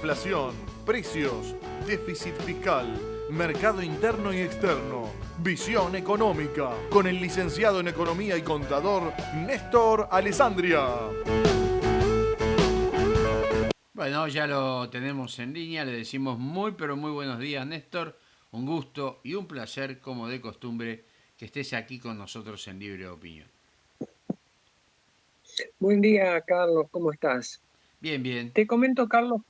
inflación, precios, déficit fiscal, mercado interno y externo, visión económica, con el licenciado en Economía y contador Néstor Alessandria. Bueno, ya lo tenemos en línea, le decimos muy pero muy buenos días, Néstor. Un gusto y un placer, como de costumbre, que estés aquí con nosotros en Libre Opinión. Buen día, Carlos, ¿cómo estás? Bien, bien. Te comento, Carlos,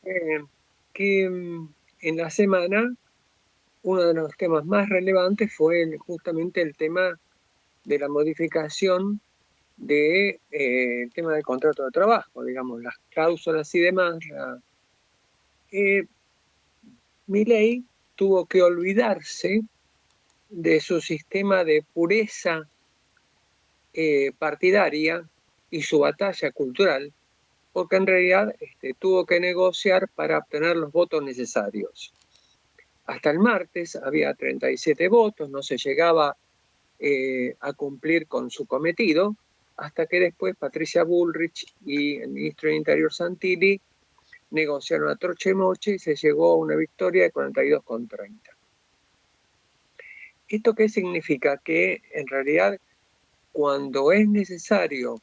que en la semana uno de los temas más relevantes fue justamente el tema de la modificación el tema del contrato de trabajo, digamos, las cláusulas y demás. Milei tuvo que olvidarse de su sistema de pureza partidaria y su batalla cultural, porque en realidad tuvo que negociar para obtener los votos necesarios. Hasta el martes había 37 votos, no se llegaba a cumplir con su cometido, hasta que después Patricia Bullrich y el ministro de Interior Santilli negociaron a troche y moche y se llegó a una victoria de 42,30. ¿Esto qué significa? Que en realidad cuando es necesario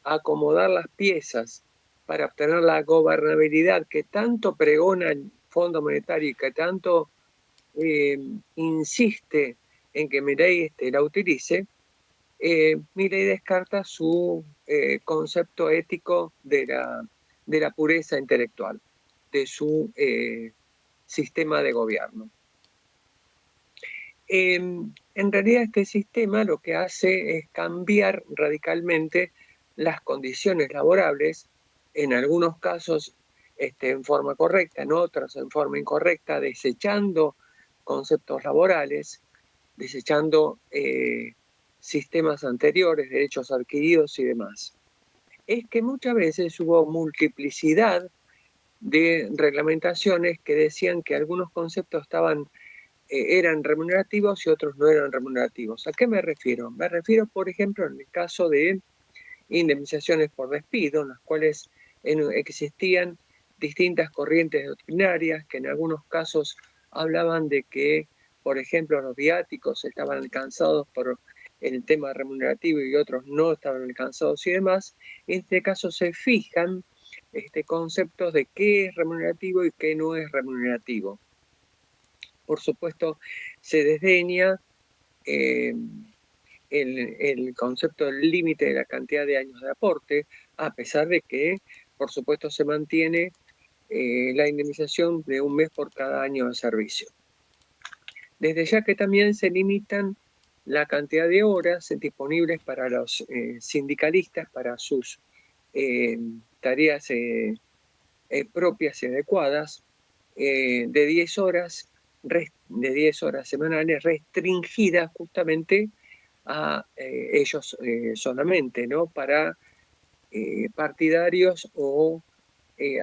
acomodar las piezas para obtener la gobernabilidad que tanto pregona el Fondo Monetario y que tanto insiste en que Milei la utilice, Milei descarta su concepto ético de la pureza intelectual, de su sistema de gobierno. En realidad este sistema lo que hace es cambiar radicalmente las condiciones laborables, en algunos casos en forma correcta, en otros en forma incorrecta, desechando conceptos laborales, desechando sistemas anteriores, derechos adquiridos y demás. Es que muchas veces hubo multiplicidad de reglamentaciones que decían que algunos conceptos eran remunerativos y otros no eran remunerativos. ¿A qué me refiero? Me refiero, por ejemplo, en el caso de indemnizaciones por despido, en las cuales existían distintas corrientes doctrinarias que en algunos casos hablaban de que, por ejemplo, los viáticos estaban alcanzados por el tema remunerativo y otros no estaban alcanzados y demás. En este caso se fijan conceptos de qué es remunerativo y qué no es remunerativo. Por supuesto, se desdeña el concepto del límite de la cantidad de años de aporte, a pesar de que, por supuesto, se mantiene la indemnización de un mes por cada año de servicio. Desde ya que también se limitan la cantidad de horas disponibles para los sindicalistas para sus tareas propias y adecuadas, de 10 horas semanales restringidas justamente a ellos solamente, ¿no? Para partidarios o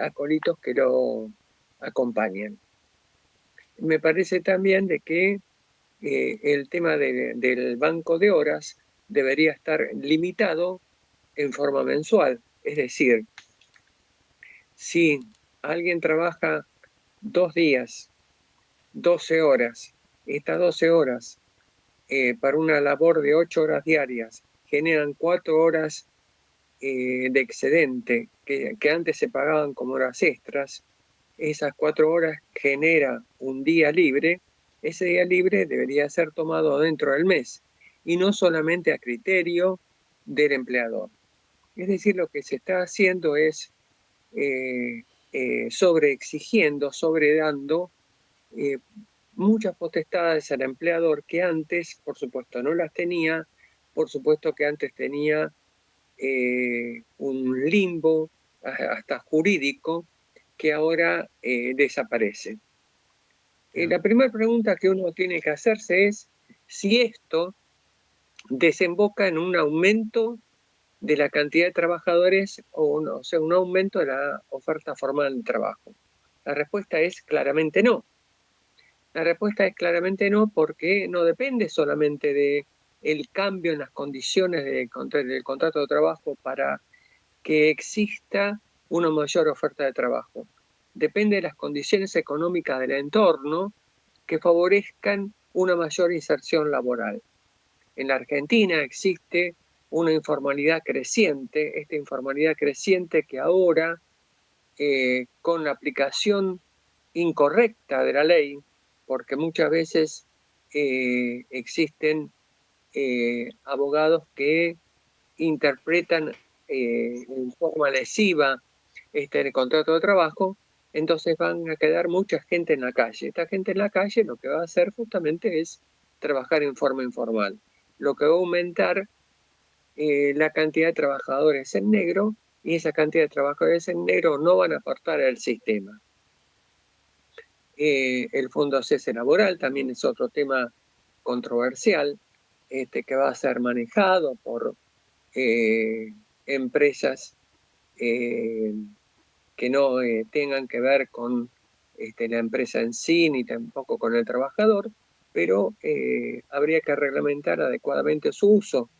acólitos que lo acompañen. Me parece también de que el tema del banco de horas debería estar limitado en forma mensual. Es decir, si alguien trabaja 2 días, 12 horas, estas 12 horas para una labor de 8 horas diarias generan 4 horas de excedente que antes se pagaban como horas extras, esas 4 horas genera un día libre, ese día libre debería ser tomado dentro del mes y no solamente a criterio del empleador. Es decir, lo que se está haciendo es sobreexigiendo, sobredando muchas potestades al empleador que antes, por supuesto, no las tenía, por supuesto que antes tenía un limbo hasta jurídico que ahora desaparece. La primera pregunta que uno tiene que hacerse es si esto desemboca en un aumento de la cantidad de trabajadores o sea, un aumento de la oferta formal de trabajo. La respuesta es claramente no. La respuesta es claramente no, porque no depende solamente del cambio en las condiciones del contrato de trabajo para que exista una mayor oferta de trabajo. depende de las condiciones económicas del entorno que favorezcan una mayor inserción laboral. En la Argentina existe una informalidad creciente, esta informalidad creciente que ahora, con la aplicación incorrecta de la ley, porque muchas veces existen abogados que interpretan en forma lesiva el contrato de trabajo, entonces van a quedar mucha gente en la calle. Esta gente en la calle lo que va a hacer justamente es trabajar en forma informal, lo que va a aumentar la cantidad de trabajadores en negro, y esa cantidad de trabajadores en negro no van a aportar al sistema. El fondo cese laboral también es otro tema controversial, que va a ser manejado por empresas que no tengan que ver con la empresa en sí, ni tampoco con el trabajador, pero habría que reglamentar adecuadamente su uso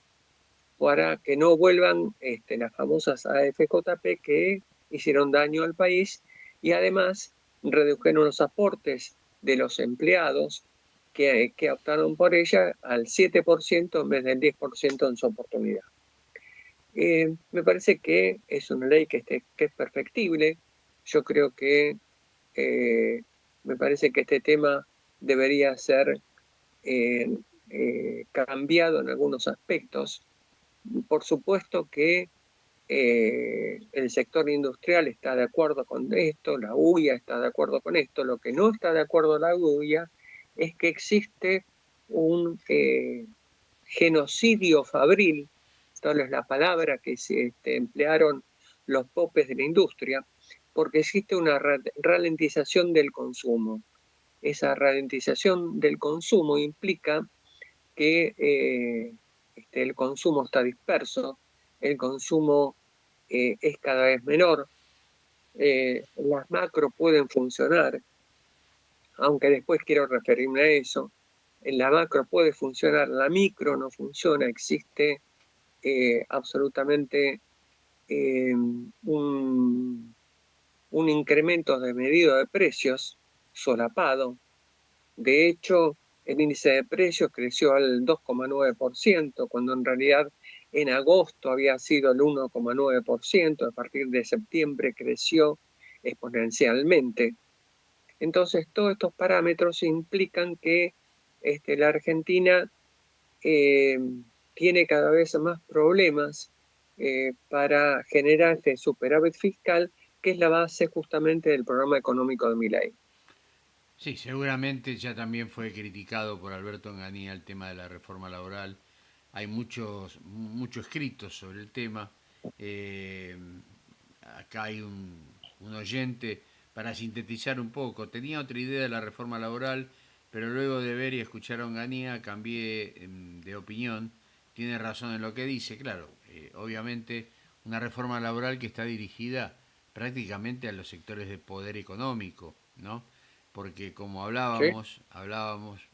para que no vuelvan las famosas AFJP que hicieron daño al país, y además redujeron los aportes de los empleados que optaron por ella al 7% en vez del 10% en su oportunidad. Me parece que es una ley que es perfectible. Yo creo que me parece que este tema debería ser cambiado en algunos aspectos. Por supuesto que el sector industrial está de acuerdo con esto, la UIA está de acuerdo con esto. Lo que no está de acuerdo la UIA es que existe un genocidio fabril, tal es la palabra que se emplearon los popes de la industria, porque existe una ralentización del consumo. Esa ralentización del consumo implica que el consumo está disperso, el consumo es cada vez menor, las macro pueden funcionar, aunque después quiero referirme a eso. En la macro puede funcionar, la micro no funciona, existe absolutamente un incremento de medido de precios solapado. De hecho, el índice de precios creció al 2,9%, cuando en realidad en agosto había sido el 1,9%, a partir de septiembre creció exponencialmente. Entonces, todos estos parámetros implican que la Argentina tiene cada vez más problemas para generar este superávit fiscal, que es la base justamente del programa económico de Milei. Sí, seguramente ya también fue criticado por Alberto Enganía el tema de la reforma laboral. Hay mucho escrito sobre el tema. Eh, Acá hay un oyente, para sintetizar un poco, tenía otra idea de la reforma laboral, pero luego de ver y escuchar a Onganía cambié de opinión. Tiene razón en lo que dice, claro, obviamente una reforma laboral que está dirigida prácticamente a los sectores de poder económico, ¿no? Porque como ¿Sí? hablábamos,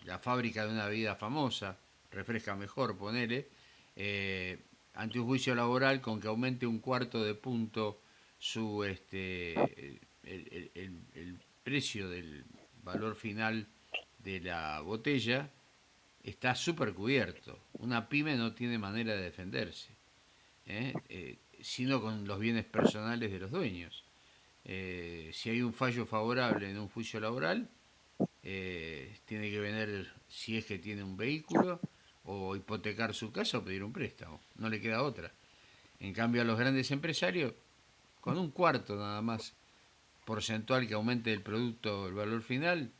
la fábrica de una vida famosa, refresca mejor, ponele, eh, ante un juicio laboral con que aumente un cuarto de punto su el precio del valor final de la botella, está súper cubierto. Una pyme no tiene manera de defenderse, sino con los bienes personales de los dueños. Si hay un fallo favorable en un juicio laboral, tiene que vender, si es que tiene un vehículo, o hipotecar su casa o pedir un préstamo. No le queda otra. En cambio, a los grandes empresarios, con un cuarto nada más porcentual que aumente el producto, el valor final,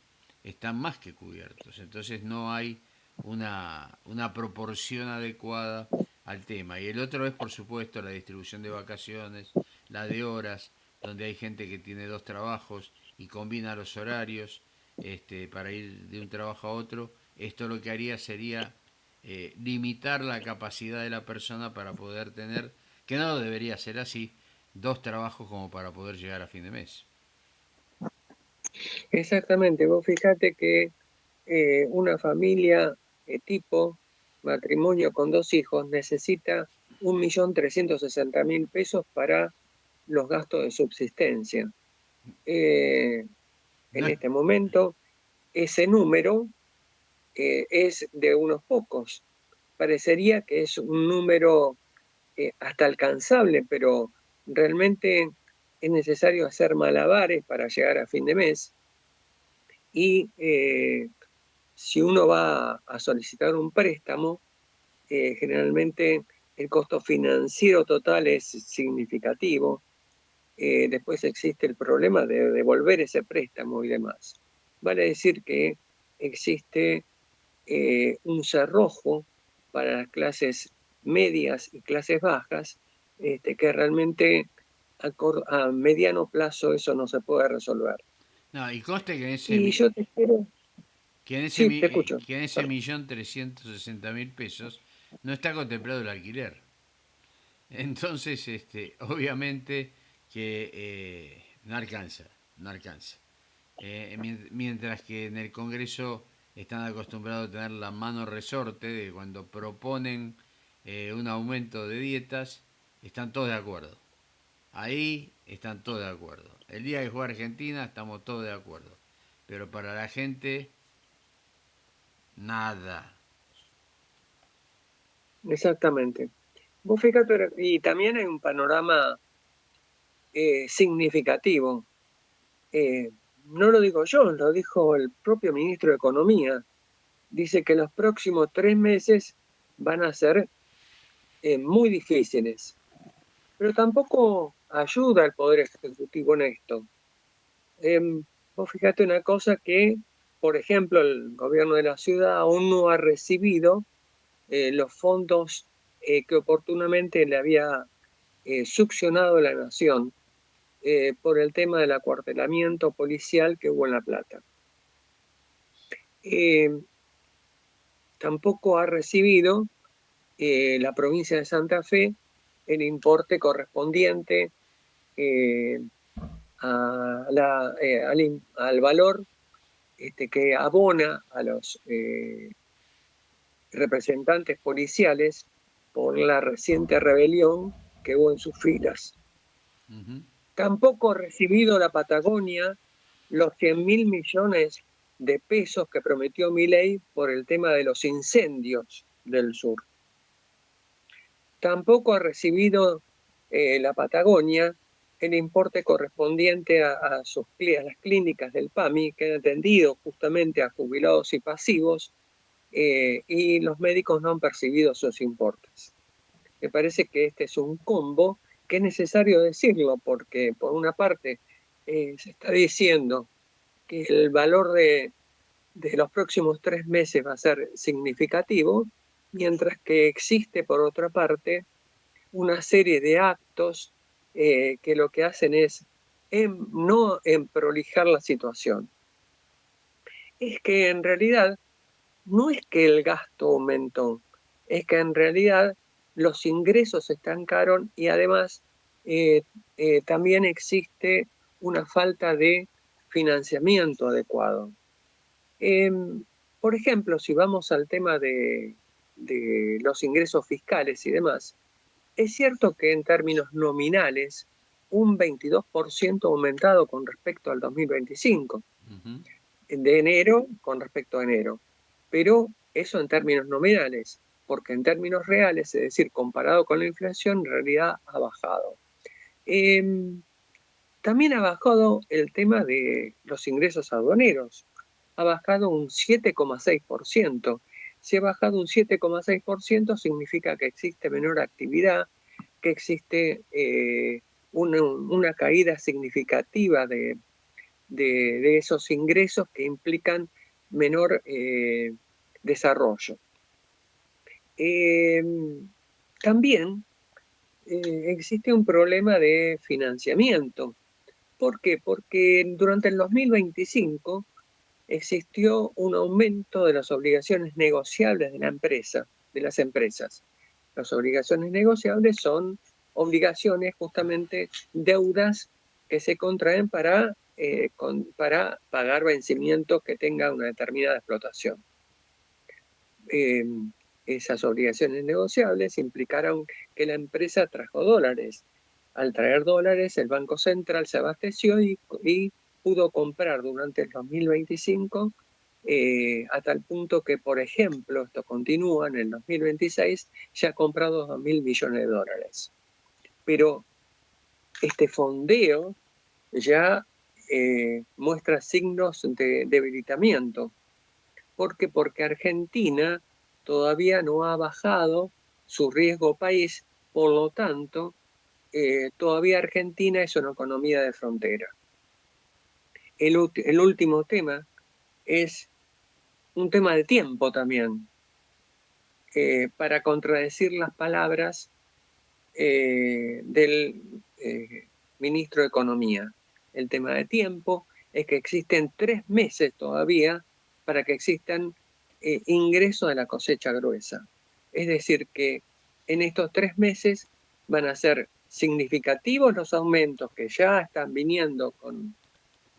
están más que cubiertos. Entonces no hay una proporción adecuada al tema. Y el otro es, por supuesto, la distribución de vacaciones, la de horas, donde hay gente que tiene dos trabajos y combina los horarios para ir de un trabajo a otro. Esto lo que haría sería limitar la capacidad de la persona para poder tener, que no debería ser así, dos trabajos como para poder llegar a fin de mes. Exactamente, vos fijate que una familia tipo matrimonio con 2 hijos necesita 1.360.000 pesos para los gastos de subsistencia. en No es- este momento ese número es de unos pocos. Parecería que es un número hasta alcanzable, pero realmente es necesario hacer malabares para llegar a fin de mes. Y si uno va a solicitar un préstamo, generalmente el costo financiero total es significativo. Después existe el problema de devolver ese préstamo y demás. Vale decir que existe un cerrojo para las clases medias y clases bajas, que realmente a mediano plazo eso no se puede resolver. no, y conste que Y yo te quiero, sí, te escucho. que en ese 1.360.000 pesos no está contemplado el alquiler. Entonces, obviamente que no alcanza, no alcanza. Mientras que en el Congreso están acostumbrados a tener la mano resorte de cuando proponen un aumento de dietas, están todos de acuerdo. Ahí están todos de acuerdo. El día que juega Argentina estamos todos de acuerdo. Pero para la gente, nada. Exactamente. Vos fíjate, y también hay un panorama significativo. Eh, no lo digo yo, lo dijo el propio ministro de Economía. Dice que los próximos 3 meses van a ser muy difíciles, pero tampoco ayuda al Poder Ejecutivo en esto. Vos fíjate una cosa que, por ejemplo, el gobierno de la ciudad aún no ha recibido los fondos que oportunamente le había succionado la nación por el tema del acuartelamiento policial que hubo en La Plata. Eh, Tampoco ha recibido la provincia de Santa Fe el importe correspondiente eh, al valor que abona a los representantes policiales por la reciente rebelión que hubo en sus filas. Ujú. Tampoco ha recibido la Patagonia los 100.000 millones de pesos que prometió Milei por el tema de los incendios del sur. Tampoco ha recibido la Patagonia el importe correspondiente a las clínicas del PAMI que han atendido justamente a jubilados y pasivos, y los médicos no han percibido sus importes. Me parece que este es un combo que es necesario decirlo porque por una parte se está diciendo que el valor de los próximos 3 meses va a ser significativo, mientras que existe por otra parte una serie de actos que lo que hacen es no prolijar la situación. Es que en realidad no es que el gasto aumentó, es que en realidad los ingresos se estancaron y además también existe una falta de financiamiento adecuado. Por ejemplo, si vamos al tema de los ingresos fiscales y demás, es cierto que en términos nominales, un 22% aumentado con respecto al 2025, Ujú. de enero con respecto a enero. Pero eso en términos nominales, porque en términos reales, es decir, comparado con la inflación, en realidad ha bajado. Eh, También ha bajado el tema de los ingresos aduaneros, ha bajado un 7,6%. Si ha bajado un 7,6% significa que existe menor actividad, que existe una caída significativa de esos ingresos que implican menor desarrollo. Eh, También existe un problema de financiamiento. ¿Por qué? Porque durante el 2025 existió un aumento de las obligaciones negociables de la empresa, de las empresas. Las obligaciones negociables son obligaciones, justamente deudas que se contraen para pagar vencimientos que tengan una determinada explotación. Eh, Esas obligaciones negociables implicaron que la empresa trajo dólares. Al traer dólares, el Banco Central se abasteció y pudo comprar durante el 2025 a tal punto que, por ejemplo, esto continúa en el 2026, ya ha comprado 2.000 millones de dólares. Pero este fondeo ya muestra signos de debilitamiento. ¿Por qué? Porque Argentina todavía no ha bajado su riesgo país, por lo tanto, todavía Argentina es una economía de frontera. El último tema es un tema de tiempo también, para contradecir las palabras del ministro de Economía. El tema de tiempo es que existen 3 meses todavía para que existan ingresos de la cosecha gruesa. Es decir, que en estos 3 meses van a ser significativos los aumentos que ya están viniendo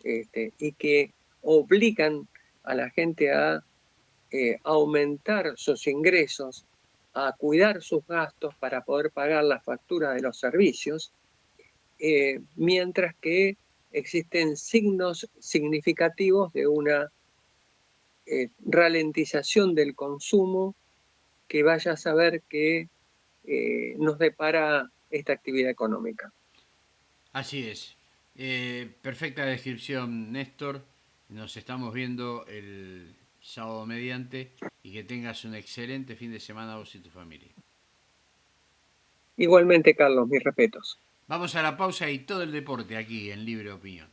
y que obligan a la gente a aumentar sus ingresos, a cuidar sus gastos para poder pagar la factura de los servicios, mientras que existen signos significativos de una ralentización del consumo que vaya a saber que nos depara esta actividad económica. Así es. Perfecta descripción, Néstor. Nos estamos viendo el sábado mediante y que tengas un excelente fin de semana vos y tu familia. Igualmente, Carlos, mis respetos. Vamos a la pausa y todo el deporte aquí en Libre Opinión.